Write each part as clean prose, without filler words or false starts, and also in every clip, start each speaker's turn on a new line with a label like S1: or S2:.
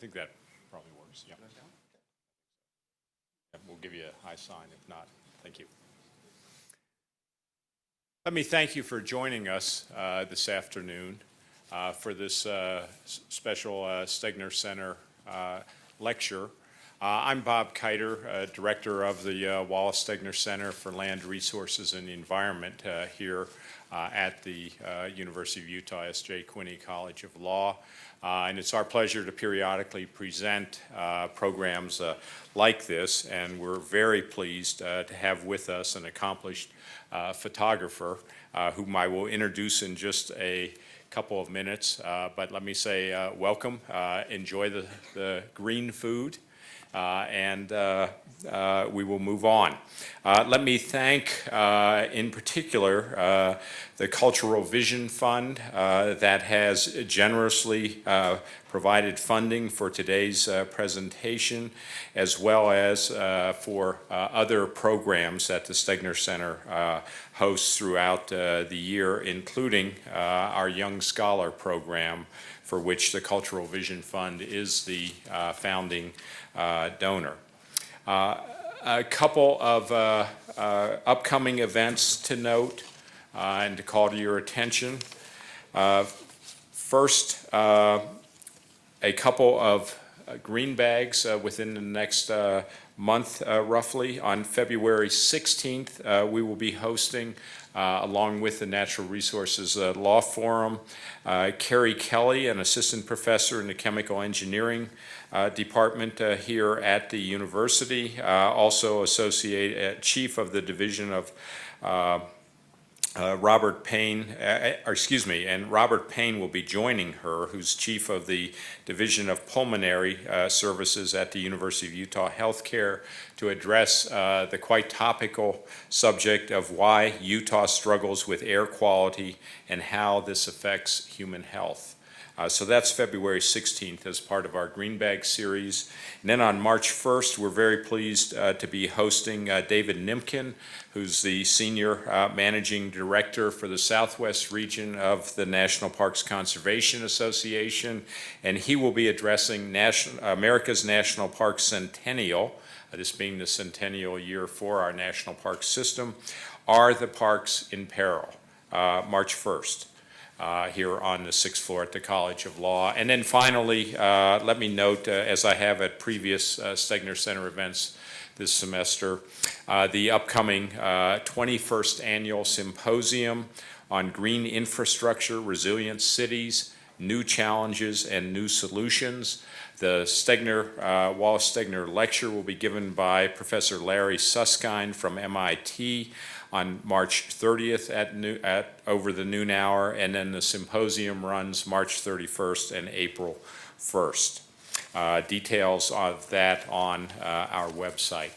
S1: think that probably works. Yeah. We'll give you a high sign if not. Thank you. Let me thank you for joining us this afternoon for this special Stegner Center lecture. I'm Bob Kiter, Director of the Wallace Stegner Center for Land Resources and the Environment here at the University of Utah S.J. Quinney College of Law. And it's our pleasure to periodically present programs like this, and we're very pleased to have with us an accomplished photographer whom I will introduce in just a couple of minutes. But let me say welcome, enjoy the green food, and we will move on. Let me thank, in particular, the Cultural Vision Fund that has generously provided funding for today's presentation, as well as for other programs that the Stegner Center hosts throughout the year, including our Young Scholar program, for which the Cultural Vision Fund is the founding donor. A couple of upcoming events to note and to call to your attention. First, a couple of green bags within the next month, roughly. On February 16th, we will be hosting, along with the Natural Resources Law Forum, Carrie Kelly, an assistant professor in the chemical engineering department here at the university, also chief of the division of Robert Payne, and Robert Payne will be joining her, who's chief of the Division of Pulmonary Services at the University of Utah Healthcare, to address the quite topical subject of why Utah struggles with air quality and how this affects human health. So that's February 16th as part of our Green Bag series. And then on March 1st, we're very pleased to be hosting David Nimkin, who's the Senior Managing Director for the Southwest region of the National Parks Conservation Association, and he will be addressing America's National Park Centennial, this being the centennial year for our national park system. Are the parks in peril? March 1st. Here on the 6th floor at the College of Law. And then finally, let me note, as I have at previous Stegner Center events this semester, the upcoming 21st Annual Symposium on Green Infrastructure, Resilient Cities, New Challenges, and New Solutions. The Wallace Stegner Lecture will be given by Professor Larry Susskind from MIT on March 30th at over the noon hour, and then the symposium runs March 31st and April 1st. Details of that on our website.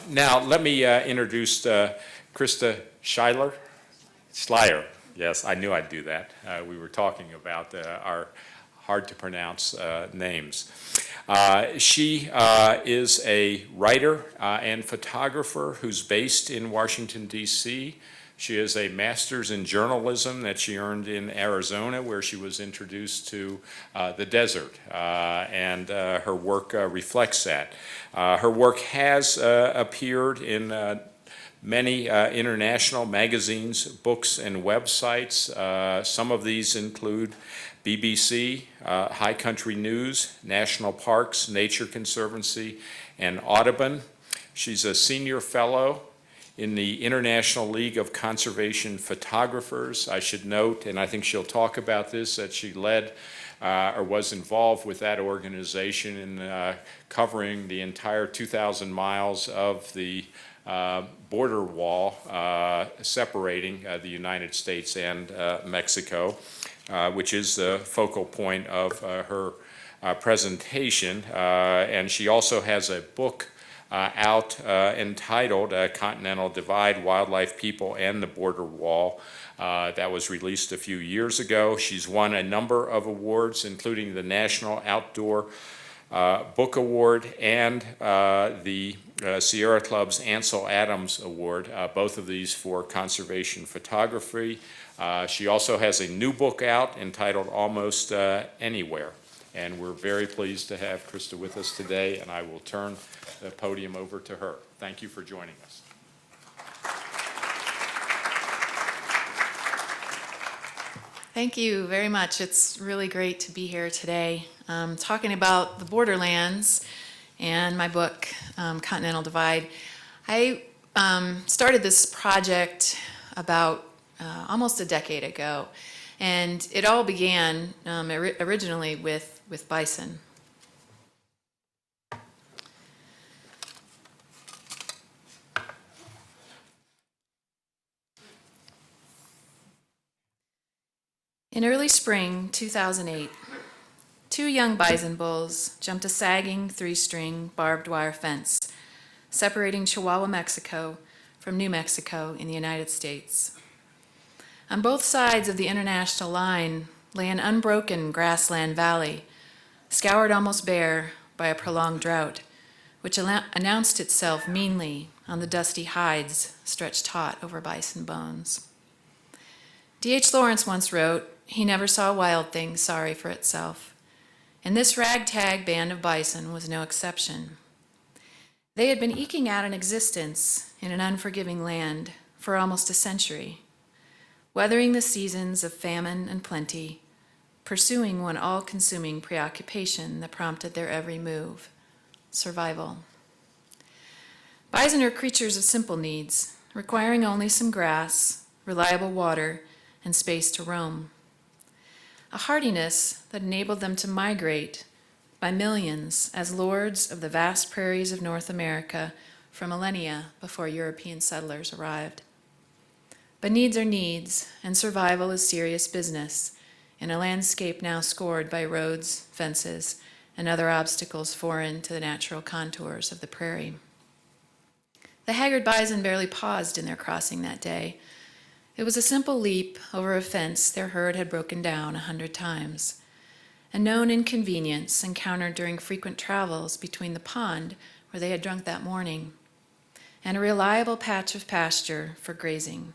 S1: Now, let me introduce Krista Schlyer. Yes, I knew I'd do that. We were talking about our hard-to-pronounce names. She is a writer and photographer who's based in Washington, D.C. She has a master's in journalism that she earned in Arizona, where she was introduced to the desert, and her work reflects that. Her work has appeared in many international magazines, books, and websites. Some of these include BBC, High Country News, National Parks, Nature Conservancy, and Audubon. She's a senior fellow in the International League of Conservation Photographers. I should note, and I think she'll talk about this, that she led or was involved with that organization in covering the entire 2,000 miles of the border wall separating the United States and Mexico, which is the focal point of her presentation. And she also has a book out entitled Continental Divide, Wildlife, People, and the Border Wall that was released a few years ago. She's won a number of awards, including the National Outdoor Book Award and the Sierra Club's Ansel Adams Award, both of these for conservation photography. She also has a new book out entitled Almost Anywhere. And we're very pleased to have Krista with us today, and I will turn the podium over to her. Thank you for joining us.
S2: Thank you very much. It's really great to be here today talking about the borderlands and my book, Continental Divide. I started this project about almost a decade ago, and it all began originally with bison. In early spring 2008, two young bison bulls jumped a sagging three-string barbed wire fence separating Chihuahua, Mexico from New Mexico in the United States. On both sides of the international line lay an unbroken grassland valley, scoured almost bare by a prolonged drought, which announced itself meanly on the dusty hides stretched taut over bison bones. D.H. Lawrence once wrote, "He never saw a wild thing sorry for itself." And this ragtag band of bison was no exception. They had been eking out an existence in an unforgiving land for almost a century, weathering the seasons of famine and plenty, pursuing one all-consuming preoccupation that prompted their every move: survival. Bison are creatures of simple needs, requiring only some grass, reliable water, and space to roam. A hardiness that enabled them to migrate by millions as lords of the vast prairies of North America for millennia before European settlers arrived. But needs are needs, and survival is serious business in a landscape now scored by roads, fences, and other obstacles foreign to the natural contours of the prairie. The haggard bison barely paused in their crossing that day. It was a simple leap over a fence their herd had broken down 100 times, a known inconvenience encountered during frequent travels between the pond where they had drunk that morning and a reliable patch of pasture for grazing.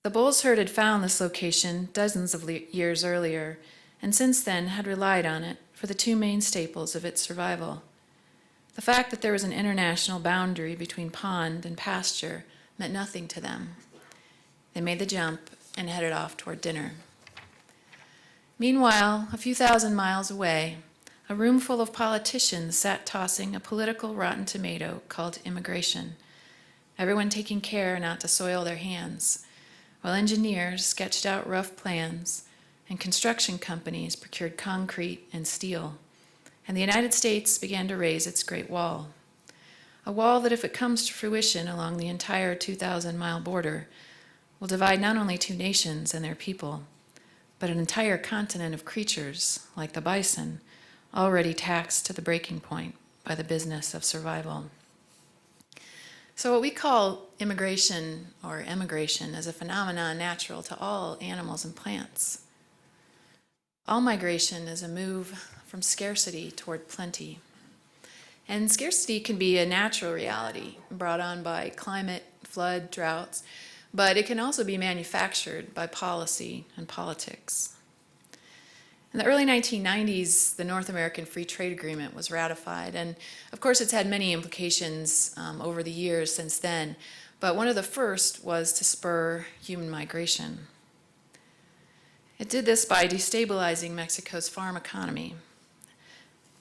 S2: The bulls' herd had found this location dozens of years earlier, and since then had relied on it for the two main staples of its survival. The fact that there was an international boundary between pond and pasture meant nothing to them. They made the jump and headed off toward dinner. Meanwhile, a few thousand miles away, a room full of politicians sat tossing a political rotten tomato called immigration, everyone taking care not to soil their hands, while engineers sketched out rough plans and construction companies procured concrete and steel, and the United States began to raise its Great Wall. A wall that, if it comes to fruition along the entire 2,000-mile border, will divide not only two nations and their people, but an entire continent of creatures, like the bison, already taxed to the breaking point by the business of survival. So what we call immigration or emigration is a phenomenon natural to all animals and plants. All migration is a move from scarcity toward plenty. And scarcity can be a natural reality brought on by climate, flood, droughts, but it can also be manufactured by policy and politics. In the early 1990s, the North American Free Trade Agreement was ratified, and of course it's had many implications over the years since then, but one of the first was to spur human migration. It did this by destabilizing Mexico's farm economy.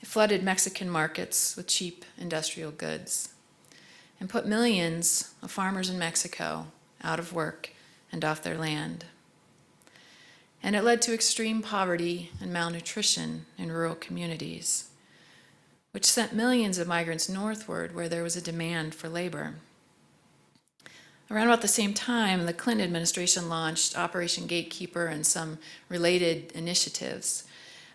S2: It flooded Mexican markets with cheap industrial goods and put millions of farmers in Mexico out of work and off their land. And it led to extreme poverty and malnutrition in rural communities, which sent millions of migrants northward where there was a demand for labor. Around about the same time, the Clinton administration launched Operation Gatekeeper and some related initiatives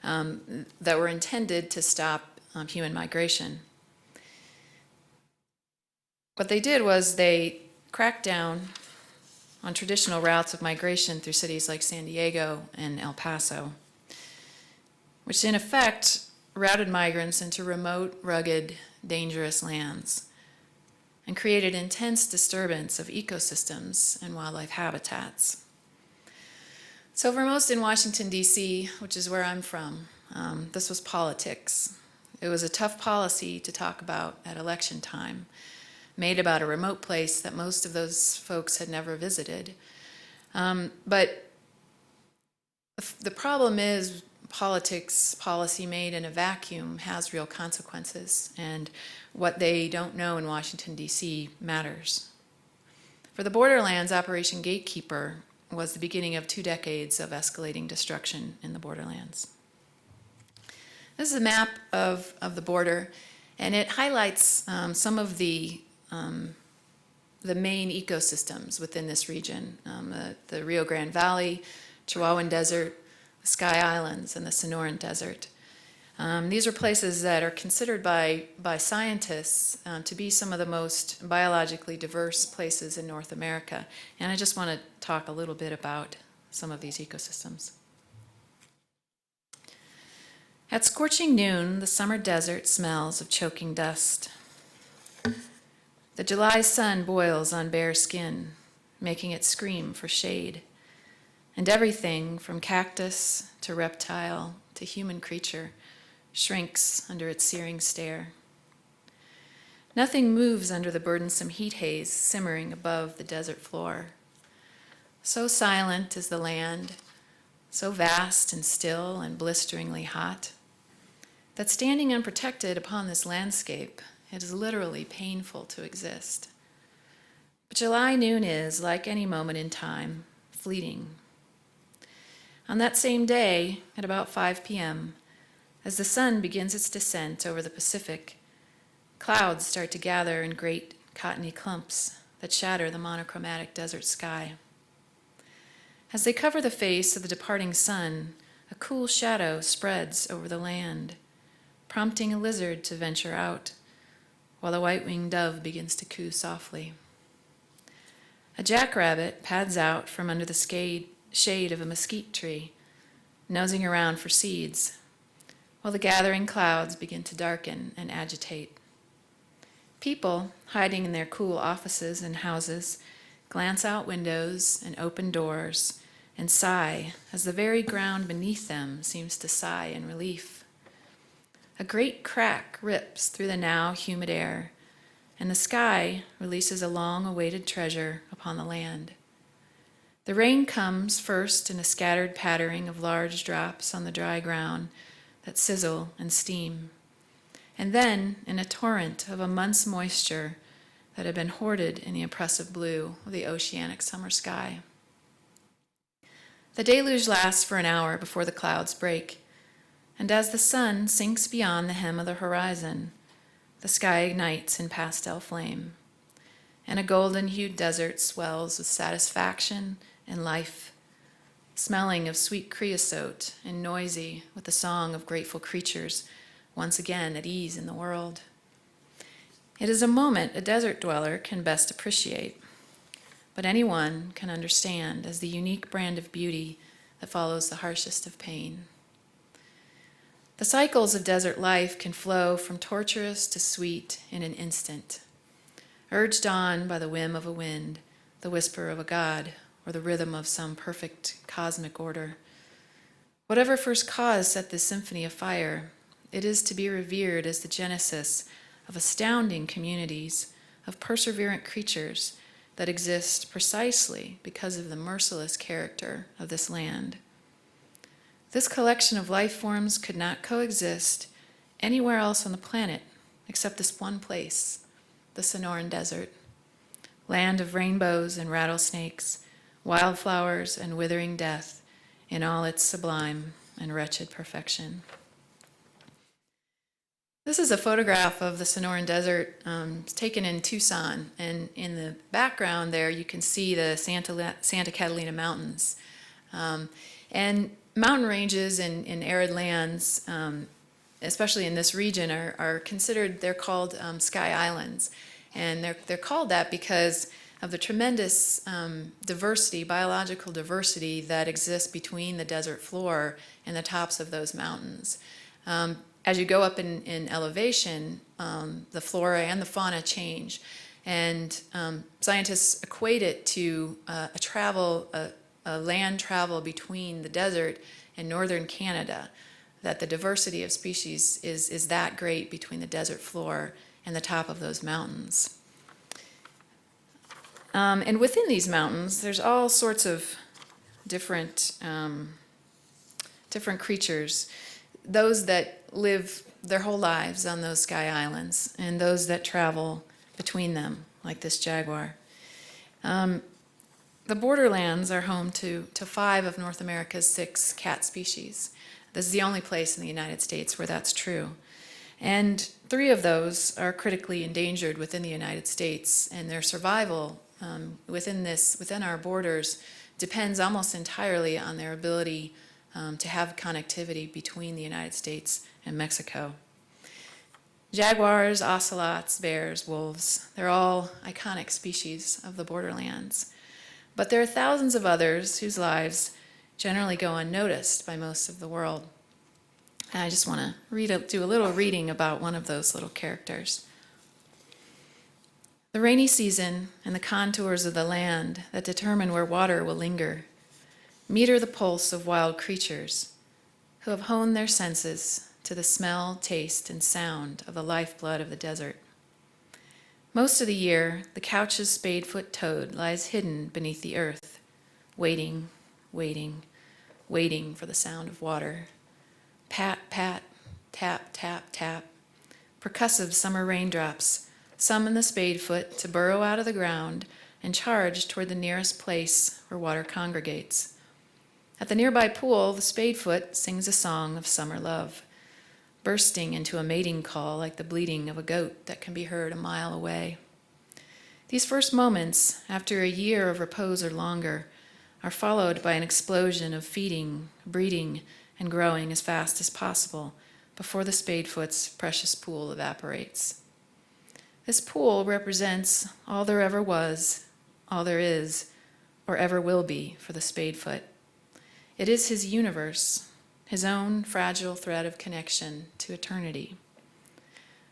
S2: that were intended to stop human migration. What they did was they cracked down on traditional routes of migration through cities like San Diego and El Paso, which in effect routed migrants into remote, rugged, dangerous lands and created intense disturbance of ecosystems and wildlife habitats. So for most in Washington, D.C., which is where I'm from, This was politics. It was a tough policy to talk about at election time, made about a remote place that most of those folks had never visited. But the problem is politics, policy made in a vacuum has real consequences, and what they don't know in Washington, D.C. matters. For the borderlands, Operation Gatekeeper was the beginning of 2 decades of escalating destruction in the borderlands. This is a map of the border, and it highlights some of the main ecosystems within this region, the Rio Grande Valley, Chihuahuan Desert, the Sky Islands, and the Sonoran Desert. These are places that are considered by scientists to be some of the most biologically diverse places in North America. And I just want to talk a little bit about some of these ecosystems. At scorching noon, the summer desert smells of choking dust. The July sun boils on bare skin, making it scream for shade. And everything from cactus to reptile to human creature shrinks under its searing stare. Nothing moves under the burdensome heat haze simmering above the desert floor. So silent is the land, so vast and still and blisteringly hot, that standing unprotected upon this landscape, it is literally painful to exist. But July noon is, like any moment in time, fleeting. On that same day, at about 5 p.m., as the sun begins its descent over the Pacific, clouds start to gather in great cottony clumps that shatter the monochromatic desert sky. As they cover the face of the departing sun, a cool shadow spreads over the land, prompting a lizard to venture out, while a white-winged dove begins to coo softly. A jackrabbit pads out from under the shade of a mesquite tree, nosing around for seeds, while the gathering clouds begin to darken and agitate. People, hiding in their cool offices and houses, glance out windows and open doors and sigh as the very ground beneath them seems to sigh in relief. A great crack rips through the now humid air, and the sky releases a long-awaited treasure upon the land. The rain comes first in a scattered pattering of large drops on the dry ground that sizzle and steam, and then in a torrent of a month's moisture that had been hoarded in the oppressive blue of the oceanic summer sky. The deluge lasts for an hour before the clouds break, and as the sun sinks beyond the hem of the horizon, the sky ignites in pastel flame, and a golden-hued desert swells with satisfaction and life, smelling of sweet creosote and noisy with the song of grateful creatures once again at ease in the world. It is a moment a desert dweller can best appreciate, but anyone can understand as the unique brand of beauty that follows the harshest of pain. The cycles of desert life can flow from torturous to sweet in an instant, urged on by the whim of a wind, the whisper of a god, or the rhythm of some perfect cosmic order. Whatever first cause set this symphony afire, it is to be revered as the genesis of astounding communities of perseverant creatures that exist precisely because of the merciless character of this land. This collection of life forms could not coexist anywhere else on the planet except this one place, the Sonoran Desert, land of rainbows and rattlesnakes, wildflowers and withering death in all its sublime and wretched perfection. This is a photograph of the Sonoran Desert taken in Tucson, and in the background there you can see the Santa Catalina Mountains. And mountain ranges in arid lands, especially in this region, are considered, they're called sky islands. And they're called that because of the tremendous diversity, biological diversity that exists between the desert floor and the tops of those mountains. As you go up in elevation, the flora and the fauna change. And scientists equate it to a land travel between the desert and northern Canada. that the diversity of species is that great between the desert floor and the top of those mountains. And within these mountains, there's all sorts of different creatures. Those that live their whole lives on those sky islands, and those that travel between them, like this jaguar. The borderlands are home to 5 of North America's 6 cat species. This is the only place in the United States where that's true. And 3 of those are critically endangered within the United States, and their survival within our borders depends almost entirely on their ability to have connectivity between the United States and Mexico. Jaguars, ocelots, bears, wolves, they're all iconic species of the borderlands. But there are thousands of others whose lives generally go unnoticed by most of the world. And I just want to do a little reading about one of those little characters. The rainy season and the contours of the land that determine where water will linger meter the pulse of wild creatures who have honed their senses to the smell, taste, and sound of the lifeblood of the desert. Most of the year, the couch's spade-foot toad lies hidden beneath the earth, waiting, waiting, waiting for the sound of water. Pat, pat, tap, tap, tap. Percussive summer raindrops summon the spadefoot to burrow out of the ground and charge toward the nearest place where water congregates. At the nearby pool, the spadefoot sings a song of summer love, bursting into a mating call like the bleating of a goat that can be heard a mile away. These first moments, after a year of repose or longer, are followed by an explosion of feeding, breeding, and growing as fast as possible before the spadefoot's precious pool evaporates. This pool represents all there ever was, all there is, or ever will be for the spadefoot. It is his universe, his own fragile thread of connection to eternity.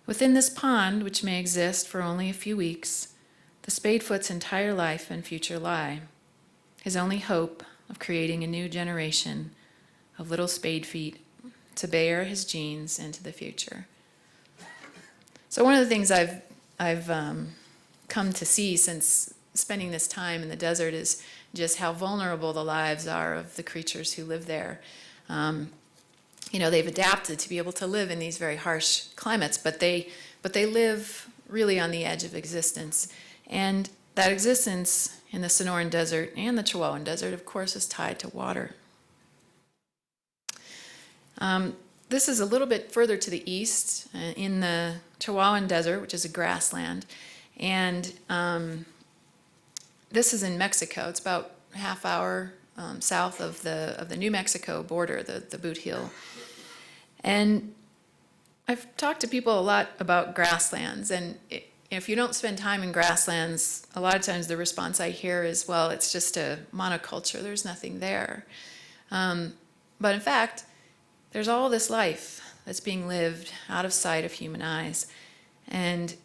S2: Within this pond, which may exist for only a few weeks, the spadefoot's entire life and future lie, his only hope of creating a new generation of little spade feet to bear his genes into the future. So one of the things I've come to see since spending this time in the desert is just how vulnerable the lives are of the creatures who live there. They've adapted to be able to live in these very harsh climates, but they live really on the edge of existence. And that existence in the Sonoran Desert and the Chihuahuan Desert, of course, is tied to water. This is a little bit further to the east in the Chihuahuan Desert, which is a grassland. And this is in Mexico. It's about a half hour south of the New Mexico border, the Boot Hill. And I've talked to people a lot about grasslands, and if you don't spend time in grasslands, a lot of times the response I hear is, well, it's just a monoculture, there's nothing there. But in fact, there's all this life that's being lived out of sight of human eyes. And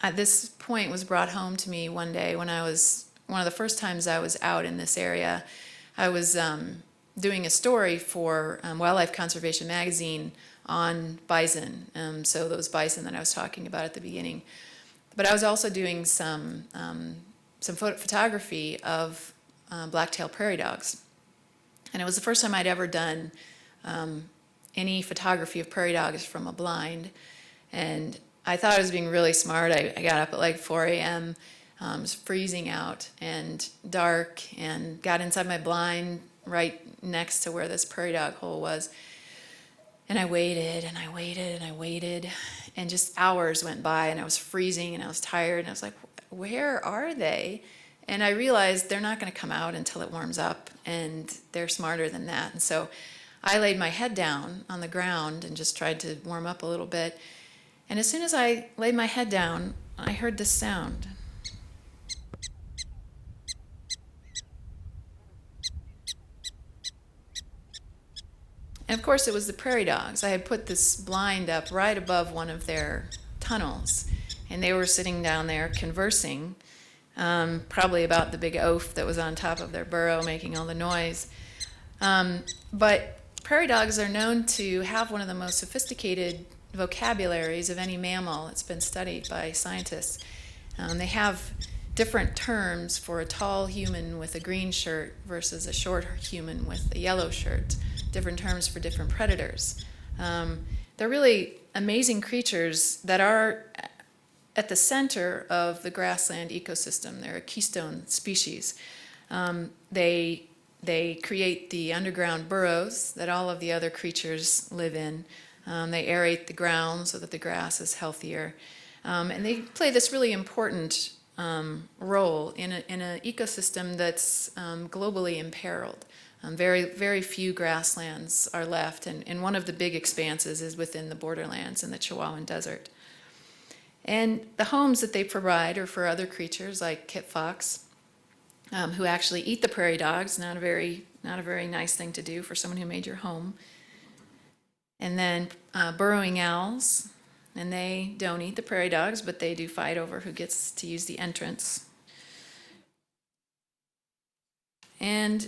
S2: at this point was brought home to me one day when one of the first times I was out in this area. I was doing a story for Wildlife Conservation Magazine on bison, so those bison that I was talking about at the beginning. But I was also doing some photography of black-tailed prairie dogs. And it was the first time I'd ever done any photography of prairie dogs from a blind. And I thought I was being really smart. I got up at like 4 a.m., it was freezing out and dark, and got inside my blind right next to where this prairie dog hole was. And I waited and I waited and I waited, and just hours went by, and I was freezing and I was tired, and I was like, where are they? And I realized they're not going to come out until it warms up, and they're smarter than that. And so I laid my head down on the ground and just tried to warm up a little bit. And as soon as I laid my head down, I heard this sound. And of course, it was the prairie dogs. I had put this blind up right above one of their tunnels, and they were sitting down there conversing, probably about the big oaf that was on top of their burrow making all the noise. But Prairie dogs are known to have one of the most sophisticated vocabularies of any mammal. It's been studied by scientists. They have different terms for a tall human with a green shirt versus a short human with a yellow shirt, different terms for different predators. They're really amazing creatures that are at the center of the grassland ecosystem. They're a keystone species. They create the underground burrows that all of the other creatures live in. They aerate the ground so that the grass is healthier. And they play this really important role in an ecosystem that's globally imperiled. Very few grasslands are left, and one of the big expanses is within the borderlands in the Chihuahuan Desert. And the homes that they provide are for other creatures like kit fox, who actually eat the prairie dogs. Not a very nice thing to do for someone who made your home. And then burrowing owls, and they don't eat the prairie dogs, but they do fight over who gets to use the entrance. And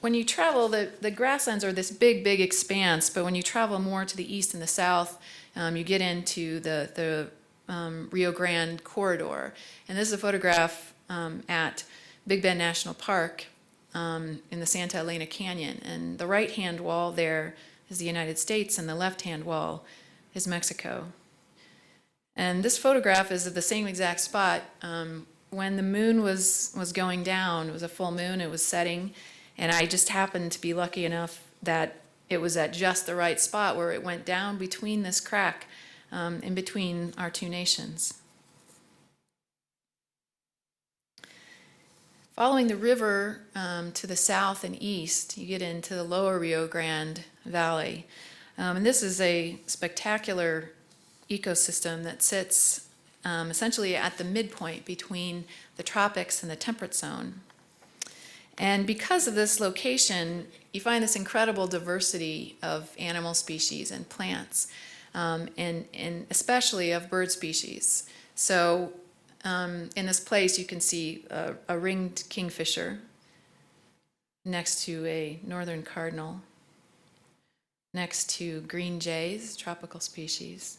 S2: when you travel, the grasslands are this big expanse, but when you travel more to the east and the south, you get into the Rio Grande corridor. And this is a photograph at Big Bend National Park in the Santa Elena Canyon. And the right-hand wall there is the United States, and the left-hand wall is Mexico. And this photograph is at the same exact spot. When the moon was going down, it was a full moon, it was setting, and I just happened to be lucky enough that it was at just the right spot where it went down between this crack in between our two nations. Following the river to the south and east, you get into the lower Rio Grande Valley. And this is a spectacular ecosystem that sits essentially at the midpoint between the tropics and the temperate zone. And because of this location, you find this incredible diversity of animal species and plants, and especially of bird species. So in this place, you can see a ringed kingfisher next to a northern cardinal, next to green jays, tropical species,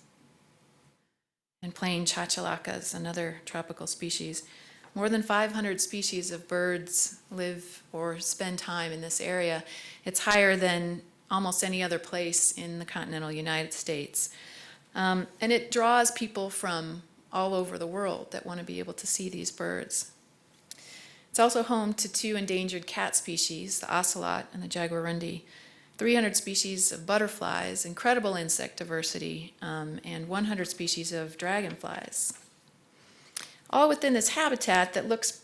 S2: and plain chachalacas, another tropical species. More than 500 species of birds live or spend time in this area. It's higher than almost any other place in the continental United States. And it draws people from all over the world that want to be able to see these birds. It's also home to 2 endangered cat species, the ocelot and the jaguar, 300 species of butterflies, incredible insect diversity, and 100 species of dragonflies. All within this habitat that looks,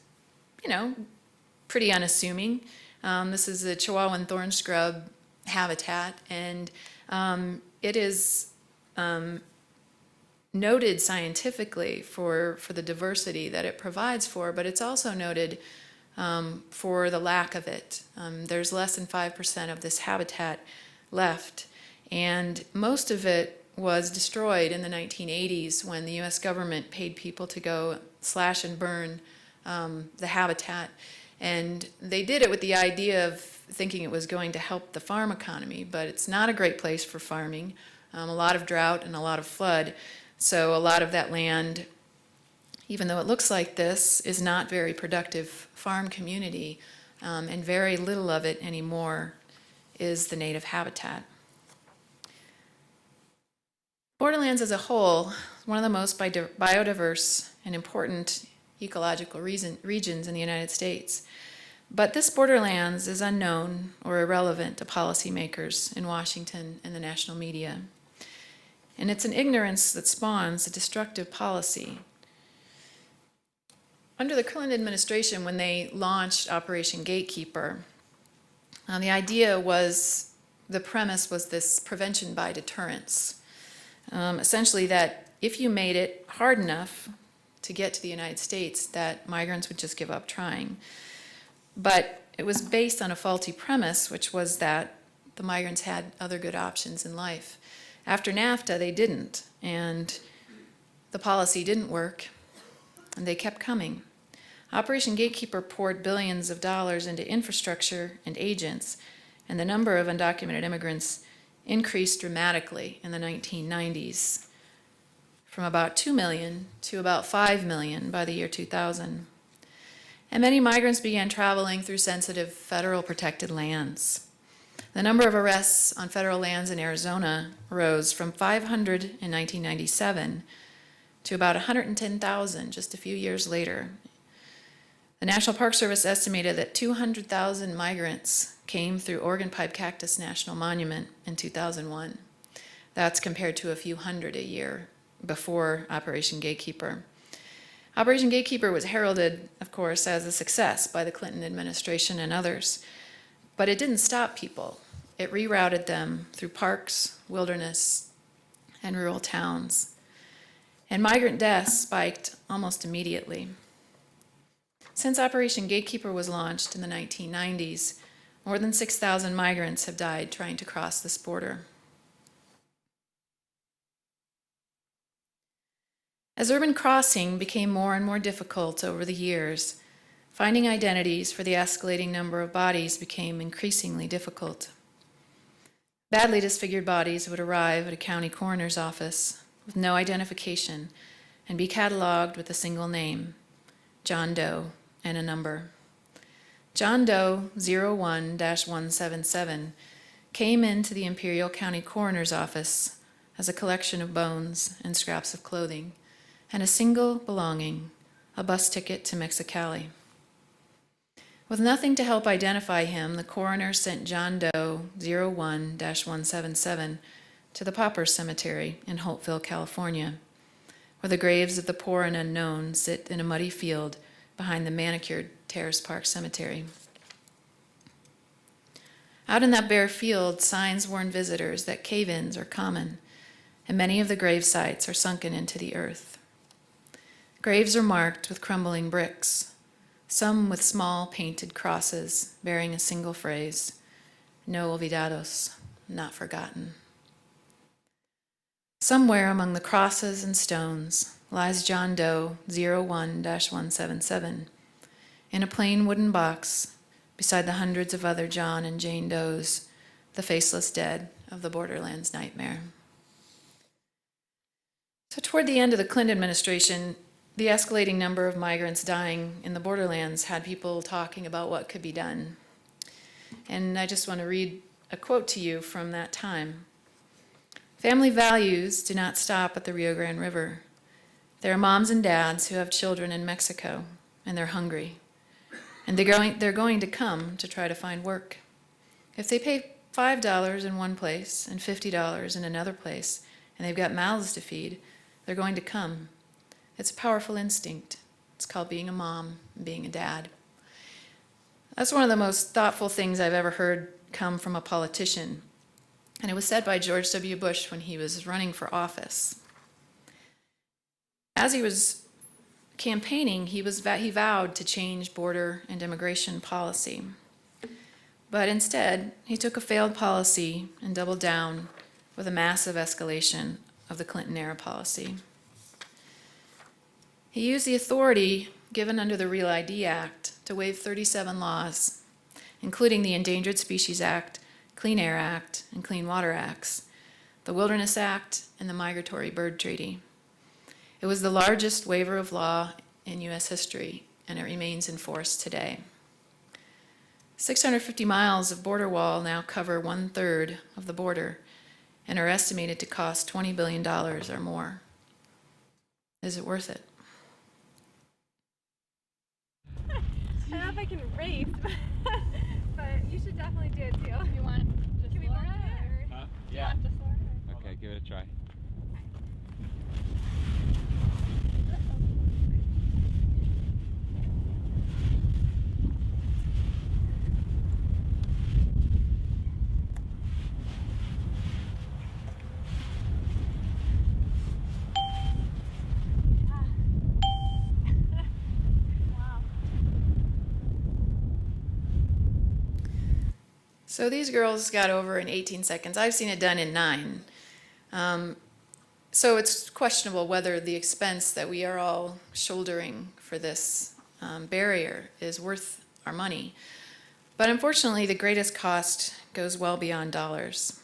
S2: pretty unassuming. This is the Chihuahuan thorn scrub habitat, and it is noted scientifically for the diversity that it provides for, but it's also noted for the lack of it. There's less than 5% of this habitat left, and most of it was destroyed in the 1980s when the U.S. government paid people to go slash and burn the habitat. And they did it with the idea of thinking it was going to help the farm economy, but it's not a great place for farming. A lot of drought and a lot of flood. So a lot of that land, even though it looks like this, is not very productive farm community, and very little of it anymore is the native habitat. Borderlands as a whole is one of the most biodiverse and important ecological regions in the United States. But this borderlands is unknown or irrelevant to policymakers in Washington and the national media. And it's an ignorance that spawns a destructive policy. Under the Clinton administration, when they launched Operation Gatekeeper, the premise was this prevention by deterrence. Essentially that if you made it hard enough to get to the United States, that migrants would just give up trying. But it was based on a faulty premise, which was that the migrants had other good options in life. After NAFTA, they didn't, and the policy didn't work, and they kept coming. Operation Gatekeeper poured billions of dollars into infrastructure and agents, and the number of undocumented immigrants increased dramatically in the 1990s, from about 2 million to about 5 million by the year 2000. And many migrants began traveling through sensitive federal protected lands. The number of arrests on federal lands in Arizona rose from 500 in 1997 to about 110,000 just a few years later. The National Park Service estimated that 200,000 migrants came through Oregon Pipe Cactus National Monument in 2001. That's compared to a few hundred a year before Operation Gatekeeper. Operation Gatekeeper was heralded, of course, as a success by the Clinton administration and others, but it didn't stop people. It rerouted them through parks, wilderness, and rural towns. And migrant deaths spiked almost immediately. Since Operation Gatekeeper was launched in the 1990s, more than 6,000 migrants have died trying to cross this border. As urban crossing became more and more difficult over the years, finding identities for the escalating number of bodies became increasingly difficult. Badly disfigured bodies would arrive at a county coroner's office with no identification and be cataloged with a single name, John Doe, and a number. John Doe 01-177 came into the Imperial County Coroner's Office as a collection of bones and scraps of clothing, and a single belonging, a bus ticket to Mexicali. With nothing to help identify him, the coroner sent John Doe 01-177 to the Pauper Cemetery in Holtville, California, where the graves of the poor and unknown sit in a muddy field behind the manicured Terrace Park Cemetery. Out in that bare field, signs warn visitors that cave-ins are common, and many of the grave sites are sunken into the earth. Graves are marked with crumbling bricks, some with small painted crosses bearing a single phrase, no olvidados, not forgotten. Somewhere among the crosses and stones lies John Doe 01-177 in a plain wooden box beside the hundreds of other John and Jane Does, the faceless dead of the borderlands nightmare. So toward the end of the Clinton administration, the escalating number of migrants dying in the borderlands had people talking about what could be done. And I just want to read a quote to you from that time. Family values do not stop at the Rio Grande River. There are moms and dads who have children in Mexico, and they're hungry. And they're going to come to try to find work. If they pay $5 in one place and $50 in another place, and they've got mouths to feed, they're going to come. It's a powerful instinct. It's called being a mom and being a dad. That's one of the most thoughtful things I've ever heard come from a politician. And it was said by George W. Bush when he was running for office. As he was campaigning, he vowed to change border and immigration policy. But instead, he took a failed policy and doubled down with a massive escalation of the Clinton-era policy. He used the authority given under the Real ID Act to waive 37 laws, including the Endangered Species Act, Clean Air Act, and Clean Water Acts, the Wilderness Act, and the Migratory Bird Treaty. It was the largest waiver of law in U.S. history, and it remains in force today. 650 miles of border wall now cover 1/3 of the border and are estimated to cost $20 billion or more. Is it worth it?
S3: I don't know if I can race, but you should definitely do it too. You want just Can we Laura it? Or
S4: Yeah.
S3: Just Laura?
S4: Okay, give it a try.
S3: Wow.
S2: So these girls got over in 18 seconds. I've seen it done in 9. So it's questionable whether the expense that we are all shouldering for this barrier is worth our money. But unfortunately, the greatest cost goes well beyond dollars.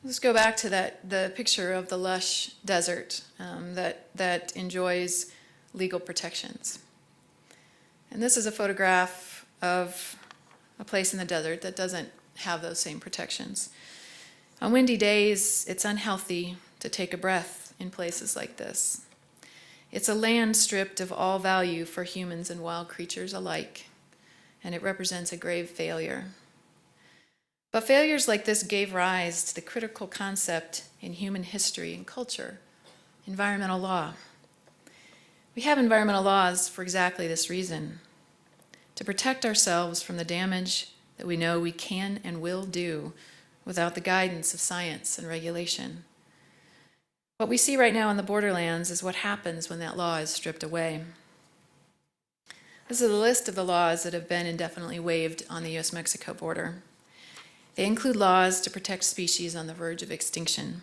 S2: Let's go back to the picture of the lush desert that enjoys legal protections. And this is a photograph of a place in the desert that doesn't have those same protections. On windy days, it's unhealthy to take a breath in places like this. It's a land stripped of all value for humans and wild creatures alike, and it represents a grave failure. But failures like this gave rise to the critical concept in human history and culture, environmental law. We have environmental laws for exactly this reason, to protect ourselves from the damage that we know we can and will do without the guidance of science and regulation. What we see right now in the borderlands is what happens when that law is stripped away. This is a list of the laws that have been indefinitely waived on the U.S.-Mexico border. They include laws to protect species on the verge of extinction,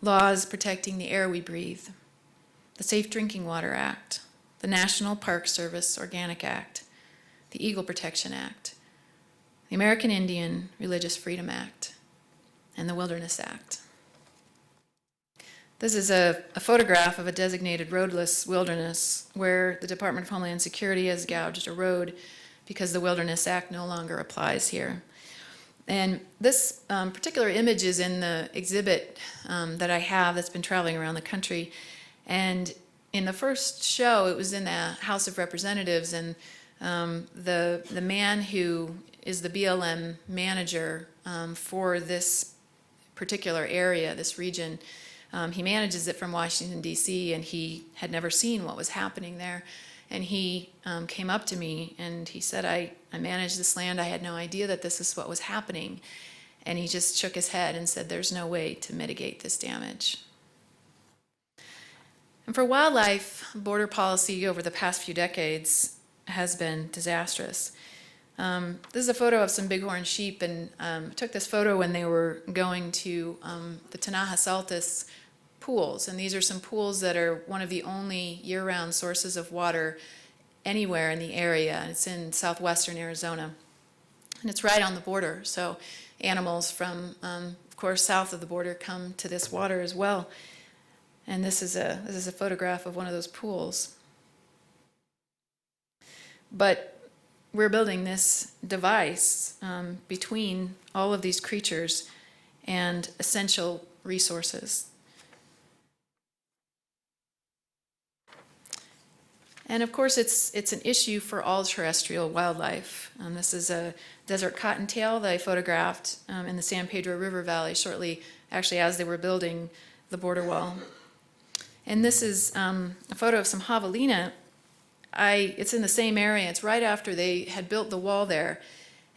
S2: laws protecting the air we breathe, the Safe Drinking Water Act, the National Park Service Organic Act, the Eagle Protection Act, the American Indian Religious Freedom Act, and the Wilderness Act. This is a photograph of a designated roadless wilderness where the Department of Homeland Security has gouged a road because the Wilderness Act no longer applies here. And this particular image is in the exhibit that I have that's been traveling around the country. And in the first show, it was in the House of Representatives, and the man who is the BLM manager for this particular area, this region, he manages it from Washington, D.C., and he had never seen what was happening there. And he came up to me and he said, I manage this land. I had no idea that this is what was happening. And he just shook his head and said, there's no way to mitigate this damage. And for wildlife, border policy over the past few decades has been disastrous. This is a photo of some bighorn sheep, and I took this photo when they were going to the Tanaja Saltis pools, and these are some pools that are one of the only year-round sources of water anywhere in the area, and it's in southwestern Arizona, and it's right on the border, so animals from, of course, south of the border come to this water as well. And this is a photograph of one of those pools. But we're building this device between all of these creatures and essential resources. And of course, it's an issue for all terrestrial wildlife. This is a desert cottontail that I photographed in the San Pedro River Valley shortly, actually, as they were building the border wall. And this is a photo of some javelina. It's in the same area. It's right after they had built the wall there.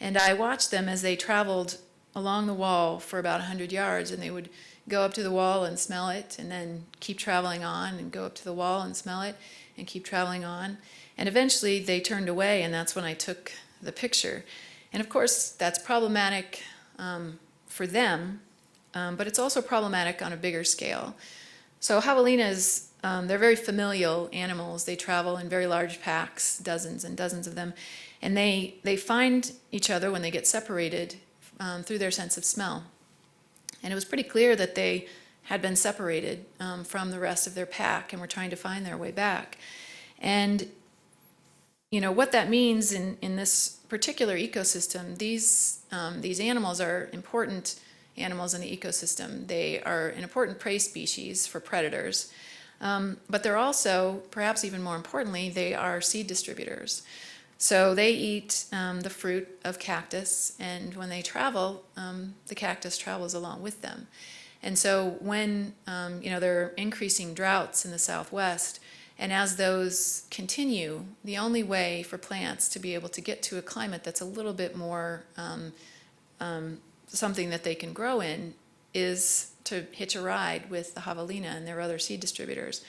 S2: And I watched them as they traveled along the wall for about 100 yards, and they would go up to the wall and smell it, and then keep traveling on and go up to the wall and smell it, and keep traveling on. And eventually they turned away, and that's when I took the picture. And of course, that's problematic for them, but it's also problematic on a bigger scale. So javelinas, they're very familial animals. They travel in very large packs, dozens and dozens of them, and they find each other when they get separated through their sense of smell. And it was pretty clear that they had been separated from the rest of their pack and were trying to find their way back. And you know what that means in this particular ecosystem, these animals are important animals in the ecosystem. They are an important prey species for predators, but they're also, perhaps even more importantly, they are seed distributors. So they eat the fruit of cactus, and when they travel, the cactus travels along with them. And so when there are increasing droughts in the Southwest, and as those continue, the only way for plants to be able to get to a climate that's a little bit more something that they can grow in is to hitch a ride with the javelina and their other seed distributors.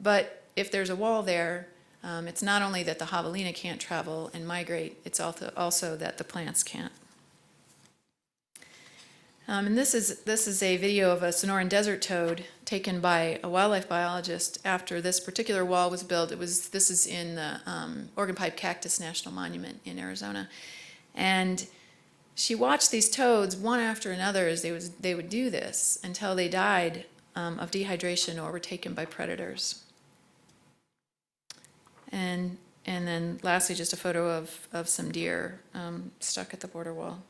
S2: But if there's a wall there, it's not only that the javelina can't travel and migrate, it's also that the plants can't. And this is a video of a Sonoran desert toad taken by a wildlife biologist after this particular wall was built. This is in the Organ Pipe Cactus National Monument in Arizona, and she watched these toads one after another as they would do this until they died of dehydration or were taken by predators. And then lastly, just a photo of some deer stuck at the border wall.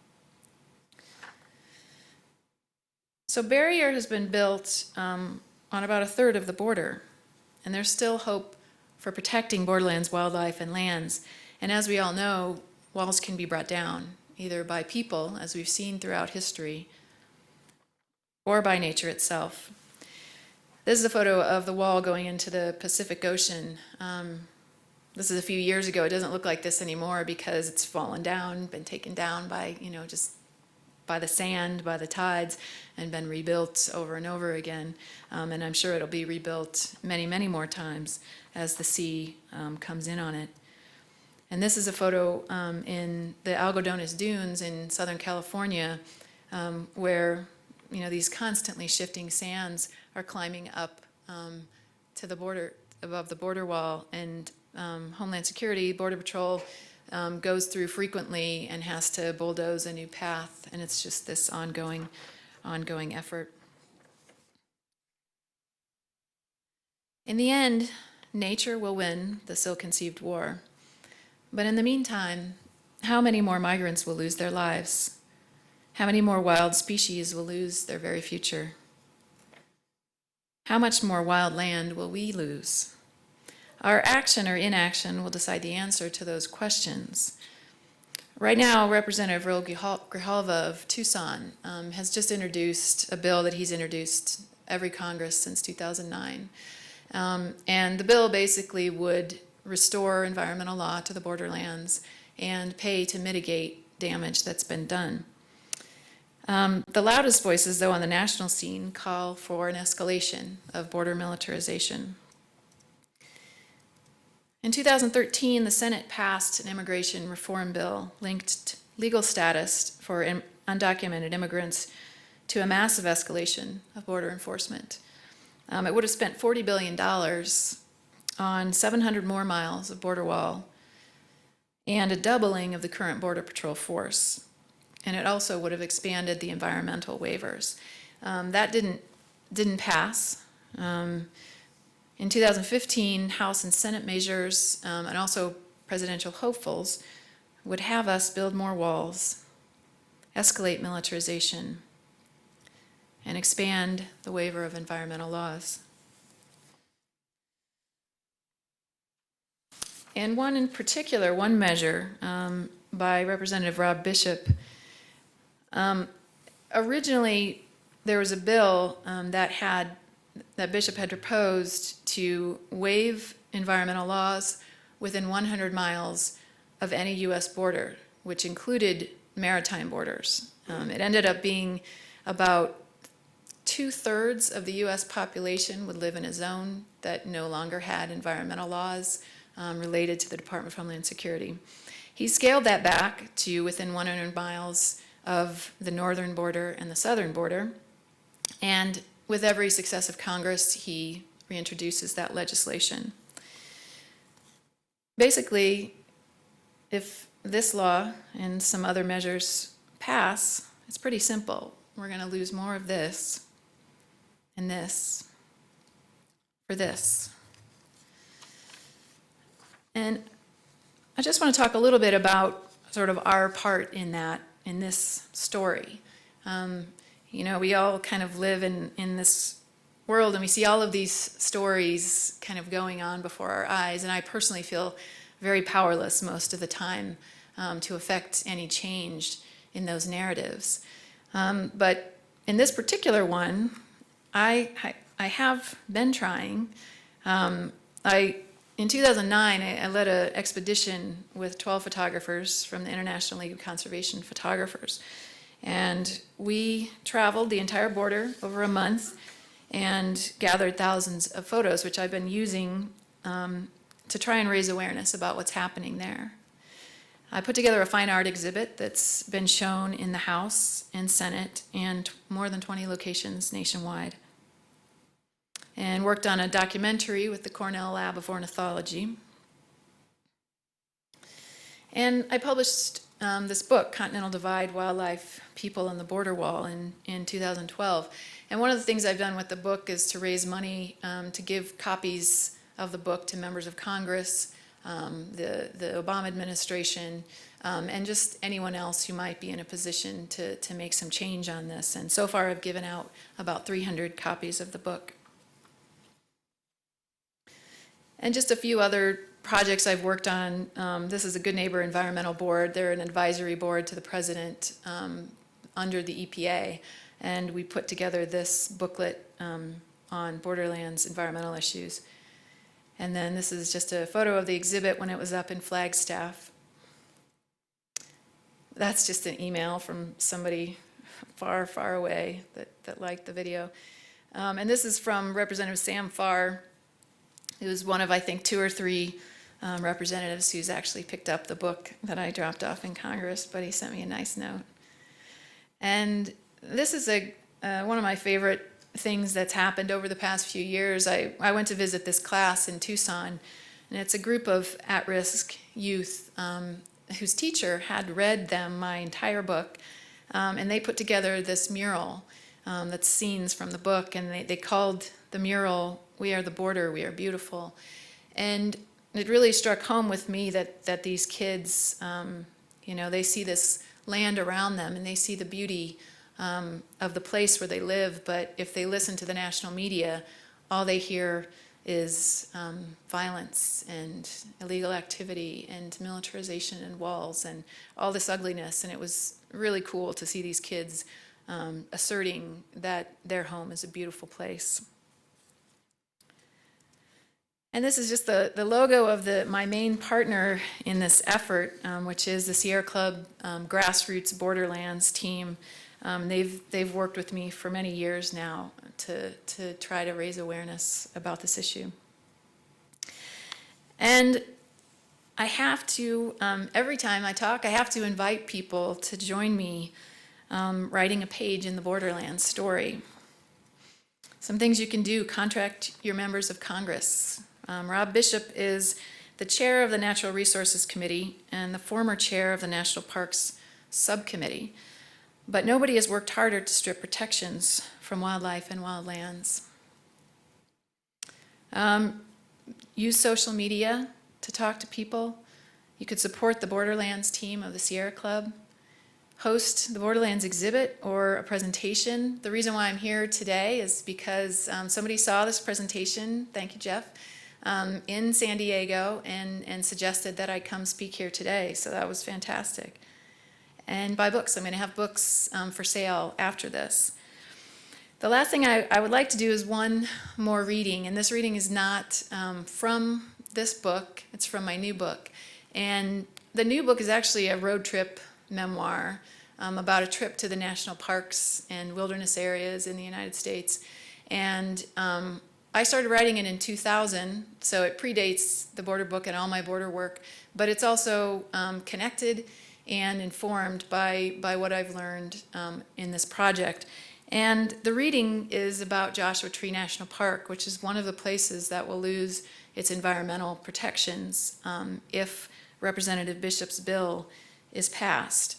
S2: So barrier has been built on about a third of the border, and there's still hope for protecting borderlands, wildlife, and lands. And as we all know, walls can be brought down, either by people, as we've seen throughout history, or by nature itself. This is a photo of the wall going into the Pacific Ocean. This is a few years ago. It doesn't look like this anymore because it's fallen down, been taken down by, just by the sand, by the tides, and been rebuilt over and over again. And I'm sure it'll be rebuilt many, many more times as the sea comes in on it. And this is a photo in the Algodones Dunes in Southern California, where these constantly shifting sands are climbing up to the border, above the border wall, and Homeland Security, Border Patrol goes through frequently and has to bulldoze a new path, and it's just this ongoing effort. In the end, nature will win this ill-conceived war. But in the meantime, how many more migrants will lose their lives? How many more wild species will lose their very future? How much more wild land will we lose? Our action or inaction will decide the answer to those questions. Right now, Representative Raul Grijalva of Tucson has just introduced a bill that he's introduced every Congress since 2009. And the bill basically would restore environmental law to the borderlands and pay to mitigate damage that's been done. The loudest voices, though, on the national scene call for an escalation of border militarization. In 2013, the Senate passed an immigration reform bill linked legal status for undocumented immigrants to a massive escalation of border enforcement. It would have spent $40 billion on 700 more miles of border wall and a doubling of the current Border Patrol force. And it also would have expanded the environmental waivers. That didn't pass. In 2015, House and Senate measures and also presidential hopefuls would have us build more walls, escalate militarization, and expand the waiver of environmental laws. And one in particular, one measure by Representative Rob Bishop, originally there was a bill that Bishop had proposed to waive environmental laws within 100 miles of any U.S. border, which included maritime borders. It ended up being about 2/3 of the U.S. population would live in a zone that no longer had environmental laws related to the Department of Homeland Security. He scaled that back to within 100 miles of the northern border and the southern border, and with every successive Congress, he reintroduces that legislation. Basically, if this law and some other measures pass, it's pretty simple. We're going to lose more of this and this for this. And I just want to talk a little bit about sort of our part in this story. We all kind of live in this world, and we see all of these stories kind of going on before our eyes, and I personally feel very powerless most of the time to affect any change in those narratives. But in this particular one, I have been trying. In 2009, I led an expedition with 12 photographers from the International League of Conservation Photographers. And we traveled the entire border over a month and gathered thousands of photos, which I've been using to try and raise awareness about what's happening there. I put together a fine art exhibit that's been shown in the House and Senate and more than 20 locations nationwide. And worked on a documentary with the Cornell Lab of Ornithology. And I published this book, Continental Divide, Wildlife, People, and the Border Wall in 2012. And one of the things I've done with the book is to raise money to give copies of the book to members of Congress, the Obama administration, and just anyone else who might be in a position to make some change on this. And so far I've given out about 300 copies of the book. And just a few other projects I've worked on. This is a Good Neighbor Environmental Board. They're an advisory board to the president under the EPA. And we put together this booklet on borderlands environmental issues. And then this is just a photo of the exhibit when it was up in Flagstaff. That's just an email from somebody far, far away that liked the video. And this is from Representative Sam Farr, who's one of, I think, 2 or 3 representatives who's actually picked up the book that I dropped off in Congress, but he sent me a nice note. And this is one of my favorite things that's happened over the past few years. I went to visit this class in Tucson, and it's a group of at-risk youth whose teacher had read them my entire book, and they put together this mural that's scenes from the book, and they called the mural, "We Are the Border, We Are Beautiful." And it really struck home with me that these kids, they see this land around them, and they see the beauty of the place where they live, but if they listen to the national media, all they hear is violence and illegal activity and militarization and walls and all this ugliness. And it was really cool to see these kids asserting that their home is a beautiful place. And this is just the logo of my main partner in this effort, which is the Sierra Club Grassroots Borderlands team. They've worked with me for many years now to try to raise awareness about this issue. And I have to, every time I talk, I have to invite people to join me writing a page in the Borderlands story. Some things you can do: contact your members of Congress. Rob Bishop is the chair of the Natural Resources Committee and the former chair of the National Parks Subcommittee. But nobody has worked harder to strip protections from wildlife and wildlands. Use social media to talk to people. You could support the Borderlands team of the Sierra Club. Host the Borderlands exhibit or a presentation. The reason why I'm here today is because somebody saw this presentation, thank you, Jeff, in San Diego and suggested that I come speak here today, so that was fantastic. And buy books. I'm going to have books for sale after this. The last thing I would like to do is one more reading, and this reading is not from this book, it's from my new book. And the new book is actually a road trip memoir about a trip to the national parks and wilderness areas in the United States. And I started writing it in 2000, so it predates the border book and all my border work, but it's also connected and informed by what I've learned in this project. And the reading is about Joshua Tree National Park, which is one of the places that will lose its environmental protections if Representative Bishop's bill is passed.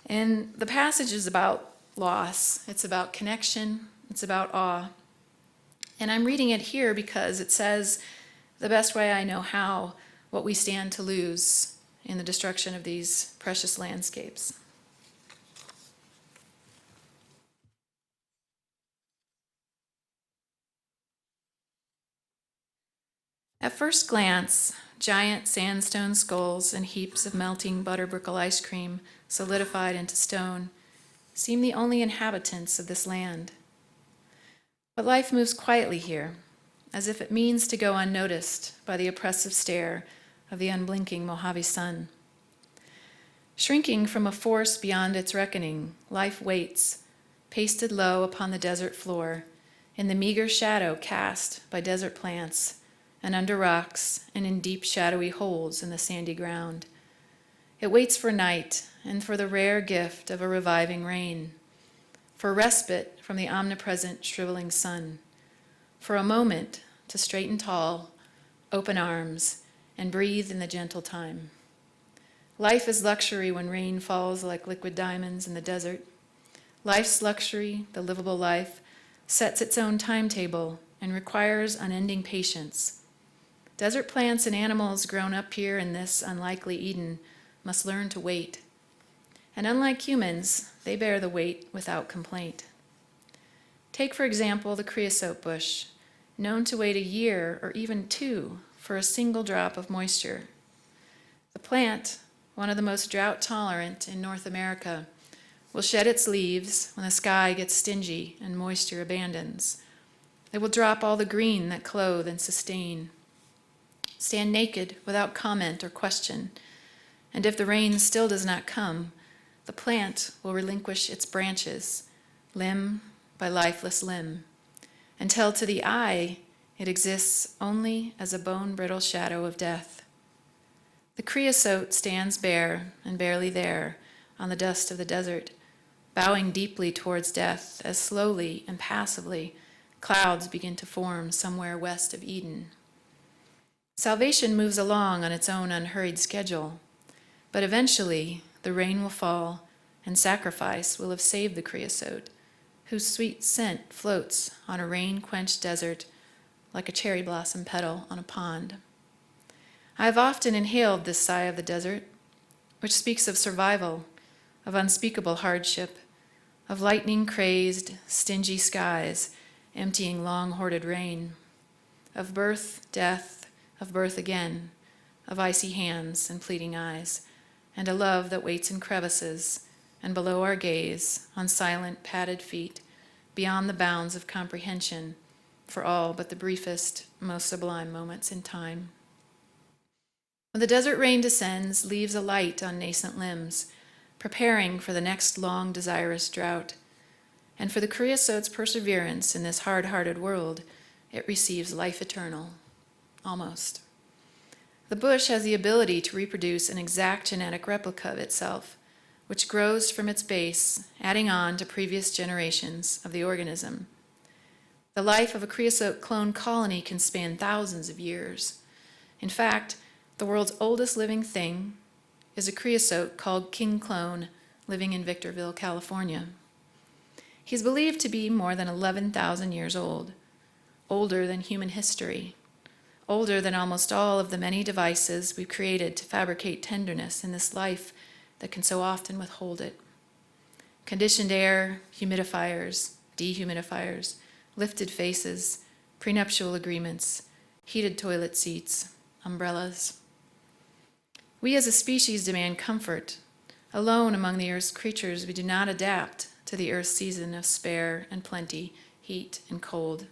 S2: And the passage is about loss, it's about connection, it's about awe. And I'm reading it here because it says, "The best way I know how, what we stand to lose in the destruction of these precious landscapes." At first glance, giant sandstone skulls and heaps of melting butterbrickle ice cream solidified into stone seem the only inhabitants of this land. But life moves quietly here, as if it means to go unnoticed by the oppressive stare of the unblinking Mojave sun. Shrinking from a force beyond its reckoning, life waits, pasted low upon the desert floor, in the meager shadow cast by desert plants, and under rocks, and in deep shadowy holes in the sandy ground. It waits for night and for the rare gift of a reviving rain, for respite from the omnipresent shriveling sun, for a moment to straighten tall, open arms, and breathe in the gentle time. Life is luxury when rain falls like liquid diamonds in the desert. Life's luxury, the livable life, sets its own timetable and requires unending patience. Desert plants and animals grown up here in this unlikely Eden must learn to wait. And unlike humans, they bear the weight without complaint. Take, for example, the creosote bush, known to wait a year or even 2 for a single drop of moisture. The plant, one of the most drought-tolerant in North America, will shed its leaves when the sky gets stingy and moisture abandons. It will drop all the green that clothe and sustain, stand naked without comment or question, and if the rain still does not come, the plant will relinquish its branches, limb by lifeless limb, until to the eye it exists only as a bone-brittle shadow of death. The creosote stands bare and barely there on the dust of the desert, bowing deeply towards death as slowly and passively clouds begin to form somewhere west of Eden. Salvation moves along on its own unhurried schedule, but eventually the rain will fall and sacrifice will have saved the creosote, whose sweet scent floats on a rain-quenched desert like a cherry blossom petal on a pond. I have often inhaled this sigh of the desert, which speaks of survival, of unspeakable hardship, of lightning-crazed, stingy skies emptying long-hoarded rain, of birth, death, of birth again, of icy hands and pleading eyes, and a love that waits in crevices and below our gaze on silent, padded feet beyond the bounds of comprehension for all but the briefest, most sublime moments in time. When the desert rain descends, leaves a light on nascent limbs, preparing for the next long, desirous drought. And for the creosote's perseverance in this hard-hearted world, it receives life eternal, almost. The bush has the ability to reproduce an exact genetic replica of itself, which grows from its base, adding on to previous generations of the organism. The life of a creosote clone colony can span thousands of years. In fact, the world's oldest living thing is a creosote called king clone living in Victorville, California. He's believed to be more than 11,000 years old, older than human history, older than almost all of the many devices we've created to fabricate tenderness in this life that can so often withhold it. Conditioned air, humidifiers, dehumidifiers, lifted faces, prenuptial agreements, heated toilet seats, umbrellas. We as a species demand comfort. Alone among the Earth's creatures, we do not adapt to the Earth's season of spare and plenty, heat and cold.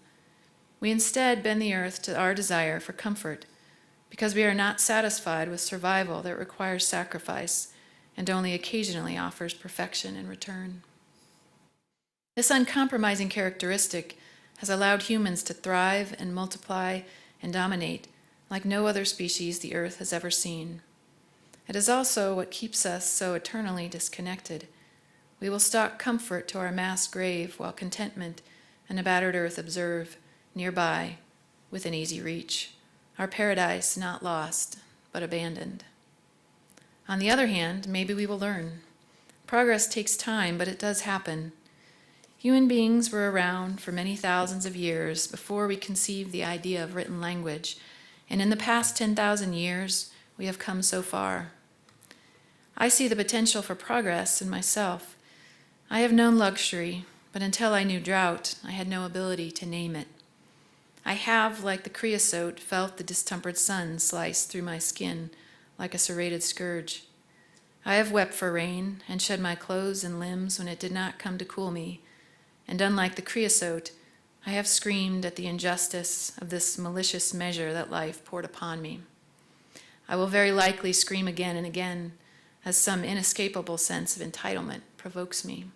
S2: We instead bend the Earth to our desire for comfort, because we are not satisfied with survival that requires sacrifice and only occasionally offers perfection in return. This uncompromising characteristic has allowed humans to thrive and multiply and dominate like no other species the Earth has ever seen. It is also what keeps us so eternally disconnected. We will stalk comfort to our mass grave while contentment and a battered earth observe, nearby, within easy reach, our paradise not lost, but abandoned. On the other hand, maybe we will learn. Progress takes time, but it does happen. Human beings were around for many thousands of years before we conceived the idea of written language, and in the past 10,000 years, we have come so far. I see the potential for progress in myself. I have known luxury, but until I knew drought, I had no ability to name it. I have, like the creosote, felt the distempered sun slice through my skin like a serrated scourge. I have wept for rain and shed my clothes and limbs when it did not come to cool me, and unlike the creosote, I have screamed at the injustice of this malicious measure that life poured upon me. I will very likely scream again and again, as some inescapable sense of entitlement provokes me.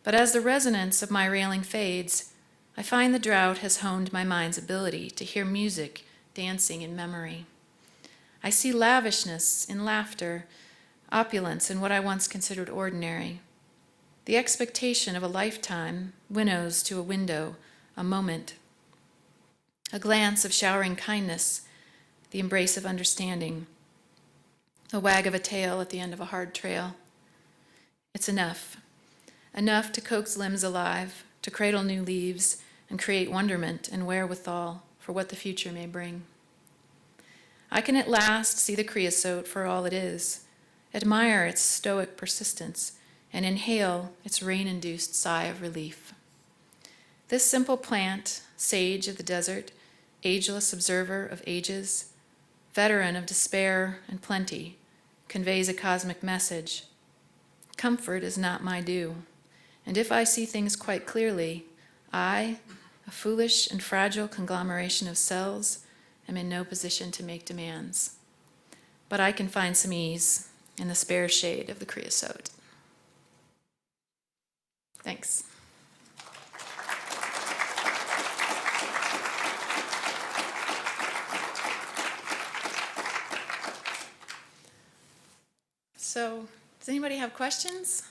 S2: But as the resonance of my railing fades, I find the drought has honed my mind's ability to hear music dancing in memory. I see lavishness in laughter opulence in what I once considered ordinary. The expectation of a lifetime winnows to a window, a moment, a glance of showering kindness, the embrace of understanding, a wag of a tail at the end of a hard trail. It's enough. Enough to coax limbs alive, to cradle new leaves, and create wonderment and wherewithal for what the future may bring. I can at last see the creosote for all it is, admire its stoic persistence, and inhale its rain-induced sigh of relief. This simple plant, sage of the desert, ageless observer of ages, veteran of despair and plenty, conveys a cosmic message. Comfort is not my due, and if I see things quite clearly, I, a foolish and fragile conglomeration of cells, am in no position to make demands. But I can find some ease in the spare shade of the creosote. Thanks. So, does anybody have questions?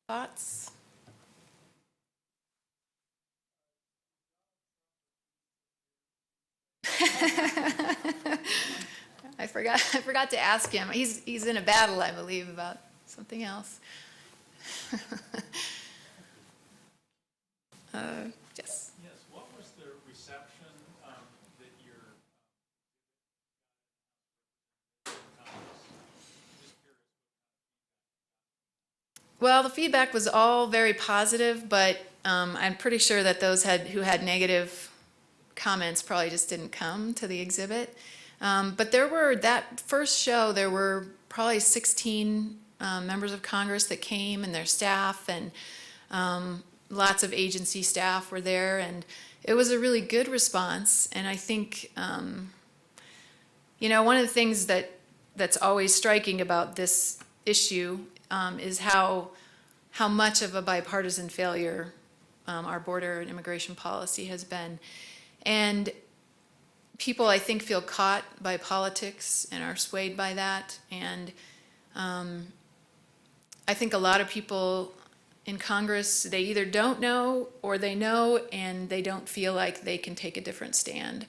S2: Thoughts? I forgot to ask him. He's in a battle, I believe, about something else. Yes.
S1: Yes, what was the reception that your
S2: Well, the feedback was all very positive, but I'm pretty sure that those who had negative comments probably just didn't come to the exhibit. But that first show, there were probably 16 members of Congress that came and their staff, and lots of agency staff were there, and it was a really good response. And I think, one of the things that's always striking about this issue is how much of a bipartisan failure our border and immigration policy has been. And people, I think, feel caught by politics and are swayed by that. And I think a lot of people in Congress, they either don't know or they know and they don't feel like they can take a different stand.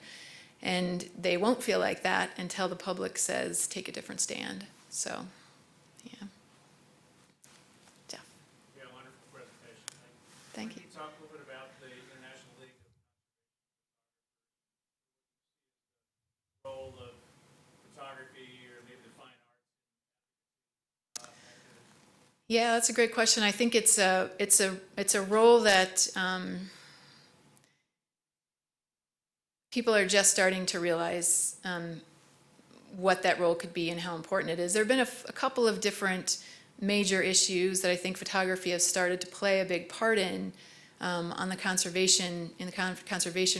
S2: And they won't feel like that until the public says, take a different stand. So, yeah. Jeff.
S4: Yeah, wonderful presentation.
S2: Thank you.
S4: Can you talk a little bit about the International League of role of photography or maybe the fine arts?
S2: Yeah, that's a great question. I think it's a role that people are just starting to realize what that role could be and how important it is. There have been a couple of different major issues that I think photography has started to play a big part in the conservation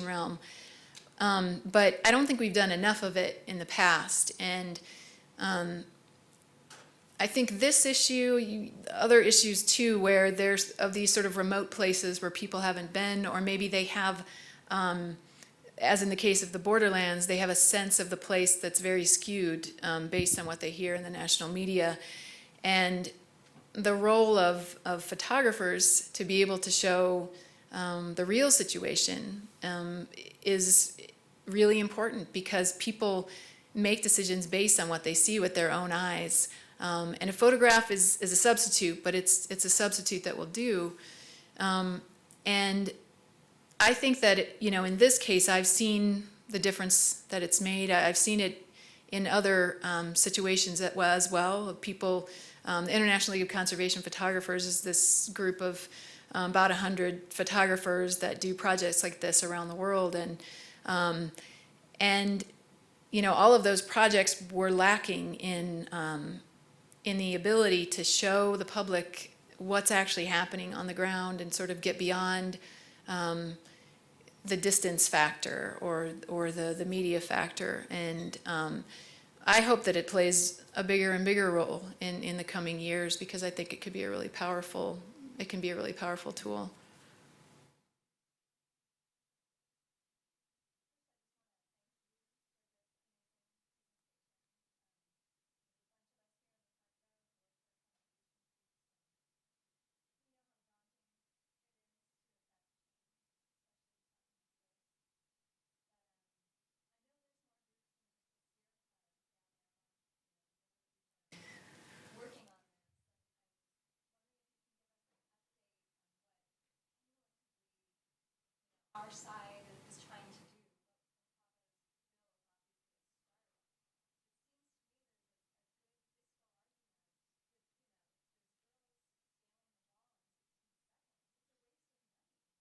S2: realm. But I don't think we've done enough of it in the past. And I think this issue, other issues too, where there's of these sort of remote places where people haven't been, or maybe they have, as in the case of the borderlands, they have a sense of the place that's very skewed based on what they hear in the national media. And the role of photographers to be able to show the real situation is really important, because people make decisions based on what they see with their own eyes. And a photograph is a substitute, but it's a substitute that will do. And I think that, in this case, I've seen the difference that it's made. I've seen it in other situations as well, of people. The International League of Conservation Photographers is this group of about 100 photographers that do projects like this around the world. And all of those projects were lacking in the ability to show the public what's actually happening on the ground and sort of get beyond the distance factor or the media factor. And I hope that it plays a bigger and bigger role in the coming years, because I think it can be a really powerful tool.
S5: side is trying to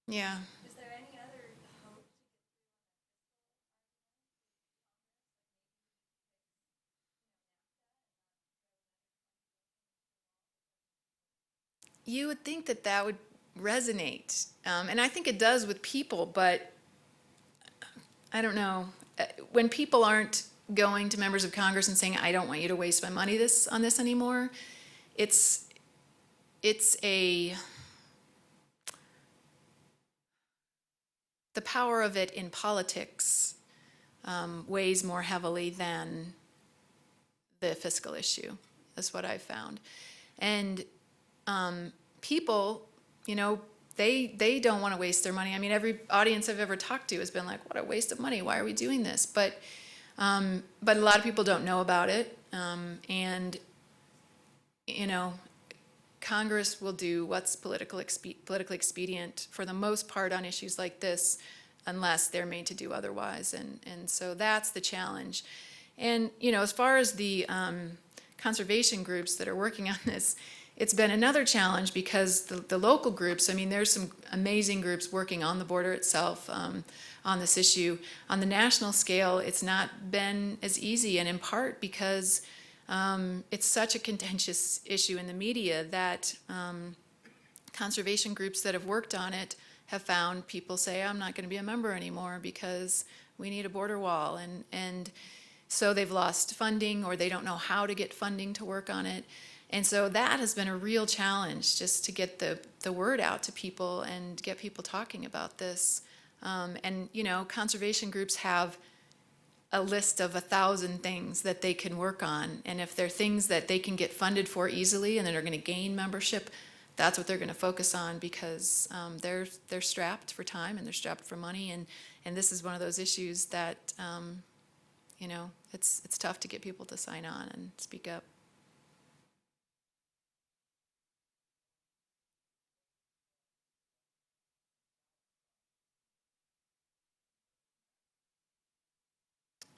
S5: do.
S2: Yeah.
S5: Is there any other hope to get
S2: You would think that that would resonate, and I think it does with people, but I don't know. When people aren't going to members of Congress and saying, "I don't want you to waste my money on this anymore," it's the power of it in politics weighs more heavily than the fiscal issue. That's what I've found, and people, they don't want to waste their money. I mean, every audience I've ever talked to has been like, "What a waste of money! Why are we doing this?" But a lot of people don't know about it, and Congress will do what's politically expedient for the most part on issues like this, unless they're made to do otherwise, and so that's the challenge. And as far as the conservation groups that are working on this, it's been another challenge because the local groups, I mean, there's some amazing groups working on the border itself on this issue. On the national scale, it's not been as easy, and in part because it's such a contentious issue in the media that conservation groups that have worked on it have found people say, "I'm not going to be a member anymore because we need a border wall," and so they've lost funding, or they don't know how to get funding to work on it. And so that has been a real challenge, just to get the word out to people and get people talking about this. And conservation groups have a list of 1,000 things that they can work on, and if they're things that they can get funded for easily and that are going to gain membership, that's what they're going to focus on, because they're strapped for time and they're strapped for money, and this is one of those issues that it's tough to get people to sign on and speak up.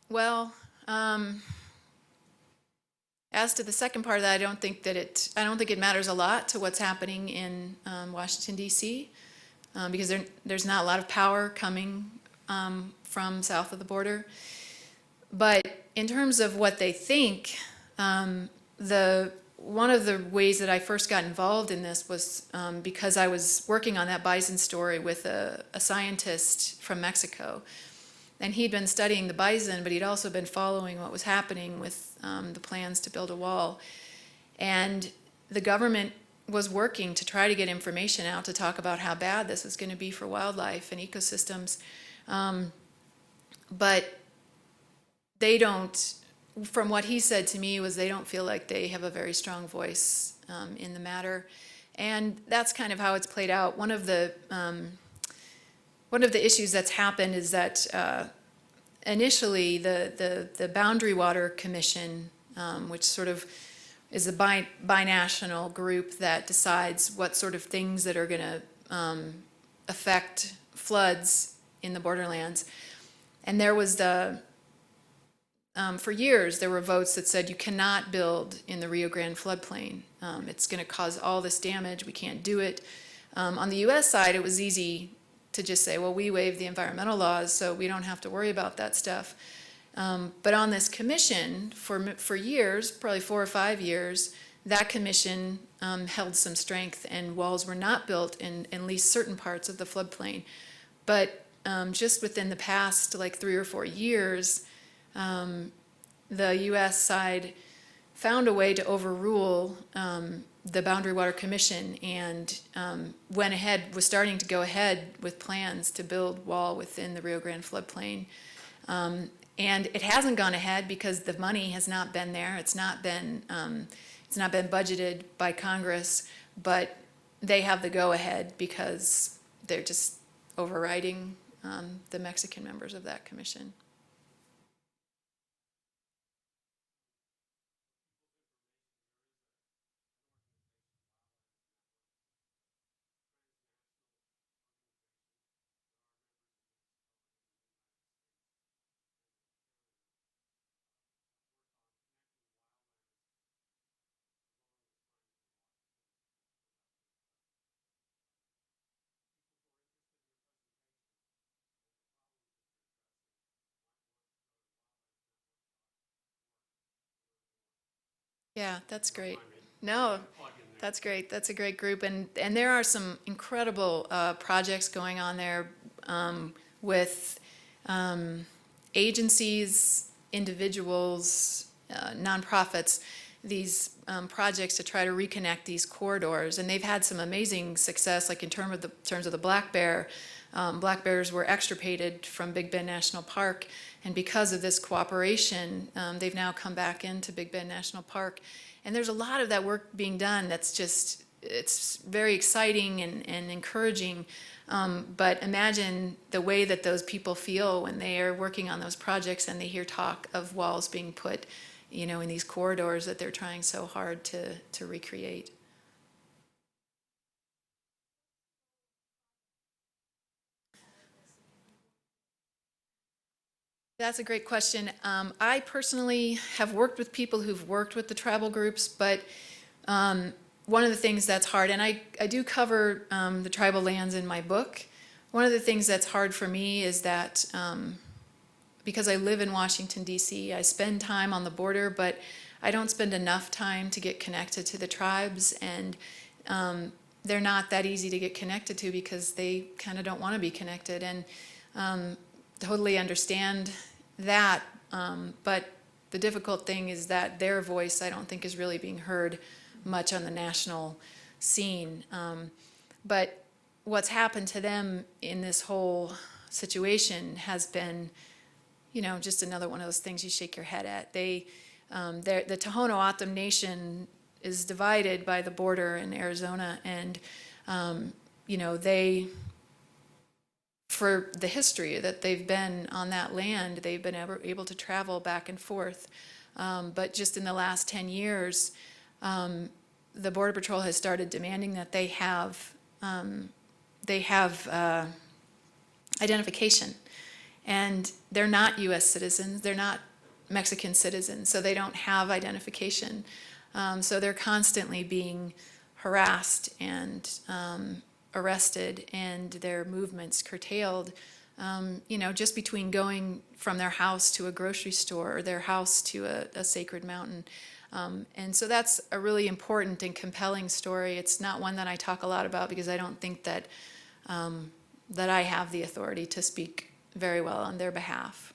S2: Well, as to the second part of that, I don't think it matters a lot to what's happening in Washington, D.C., because there's not a lot of power coming from south of the border. But in terms of what they think, one of the ways that I first got involved in this was because I was working on that bison story with a scientist from Mexico. And he'd been studying the bison, but he'd also been following what was happening with the plans to build a wall. And the government was working to try to get information out to talk about how bad this was going to be for wildlife and ecosystems. But they don't, from what he said to me, was they don't feel like they have a very strong voice in the matter. And that's kind of how it's played out. One of the issues that's happened is that initially the Boundary Water Commission, which sort of is a binational group that decides what sort of things that are going to affect floods in the borderlands. And there was for years, there were votes that said you cannot build in the Rio Grande floodplain. It's going to cause all this damage. We can't do it. On the U.S. side, it was easy to just say, well, we waive the environmental laws, so we don't have to worry about that stuff. But on this commission, for years, probably 4 or 5 years, that commission held some strength, and walls were not built in at least certain parts of the floodplain. But just within the past, like 3 or 4 years, the U.S. side found a way to overrule the Boundary Water Commission and was starting to go ahead with plans to build wall within the Rio Grande floodplain. And it hasn't gone ahead because the money has not been there. It's not been budgeted by Congress, but they have the go-ahead because they're just overriding the Mexican members of that commission. Yeah, that's great. No, that's great. That's a great group, and there are some incredible projects going on there with agencies, individuals, nonprofits. These projects to try to reconnect these corridors, and they've had some amazing success. Like in terms of the black bear, black bears were extirpated from Big Bend National Park, and because of this cooperation, they've now come back into Big Bend National Park. And there's a lot of that work being done that's just, it's very exciting and encouraging. But imagine the way that those people feel when they are working on those projects and they hear talk of walls being put, in these corridors that they're trying so hard to recreate. That's a great question. I personally have worked with people who've worked with the tribal groups, but one of the things that's hard, and I do cover the tribal lands in my book. One of the things that's hard for me is that because I live in Washington, D.C., I spend time on the border, but I don't spend enough time to get connected to the tribes, and they're not that easy to get connected to because they kind of don't want to be connected. And totally understand that, but the difficult thing is that their voice, I don't think, is really being heard much on the national scene. But what's happened to them in this whole situation has been, just another one of those things you shake your head at. The Tohono O'odham Nation is divided by the border in Arizona, and they, for the history that they've been on that land, they've been able to travel back and forth. But just in the last 10 years, the Border Patrol has started demanding that they have identification. And they're not U.S. citizens, they're not Mexican citizens, so they don't have identification. So they're constantly being harassed and arrested, and their movements curtailed, just between going from their house to a grocery store or their house to a sacred mountain. And so that's a really important and compelling story. It's not one that I talk a lot about because I don't think that I have the authority to speak very well on their behalf.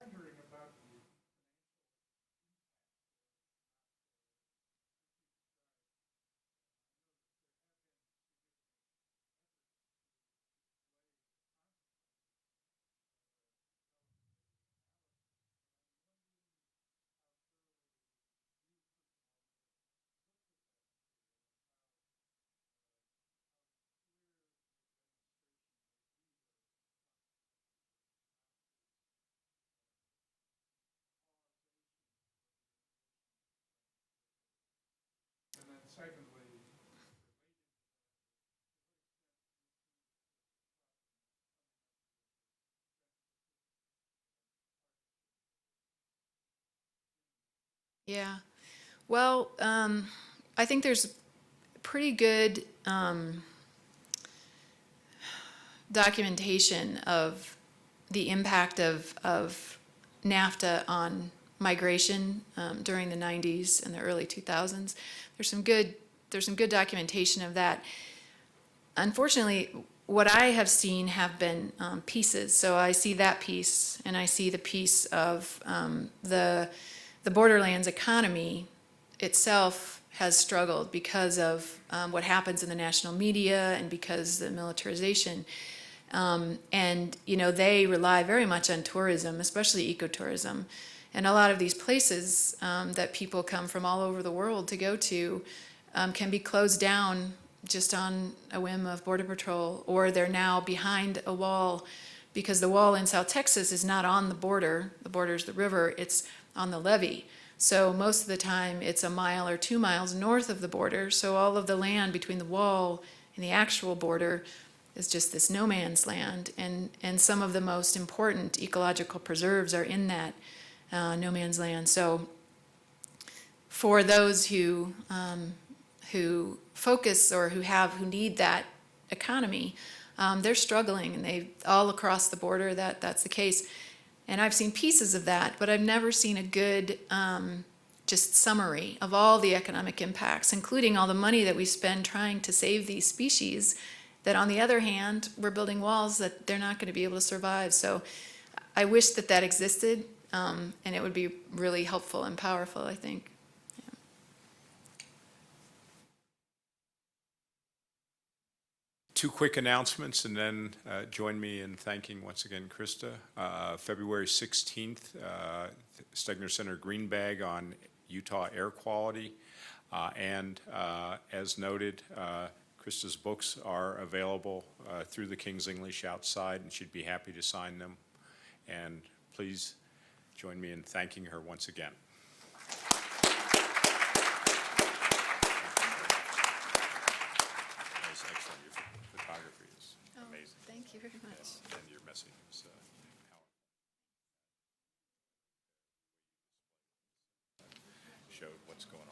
S4: And then secondly,
S2: Yeah. Well, I think there's pretty good documentation of the impact of NAFTA on migration during the 90s and the early 2000s. There's some good documentation of that. Unfortunately, what I have seen have been pieces. So I see that piece, and I see the piece of the borderlands economy itself has struggled because of what happens in the national media and because the militarization. And they rely very much on tourism, especially ecotourism. And a lot of these places that people come from all over the world to go to can be closed down just on a whim of Border Patrol, or they're now behind a wall because the wall in South Texas is not on the border. The border is the river, it's on the levee. So most of the time it's a mile or 2 miles north of the border. So all of the land between the wall and the actual border is just this no man's land. And some of the most important ecological preserves are in that no man's land. So for those who focus or who need that economy, they're struggling, and they all across the border that's the case. And I've seen pieces of that, but I've never seen a good just summary of all the economic impacts, including all the money that we spend trying to save these species, that on the other hand, we're building walls that they're not going to be able to survive. So I wish that that existed, and it would be really helpful and powerful, I think.
S1: Two quick announcements, and then join me in thanking once again Krista. February 16th, Stegner Center Green Bag on Utah air quality. And as noted, Krista's books are available through the King's English outside, and she'd be happy to sign them. And please join me in thanking her once again. That was excellent. Your photography is amazing.
S2: Thank you very much.
S1: And your message is powerful. Showed what's going on.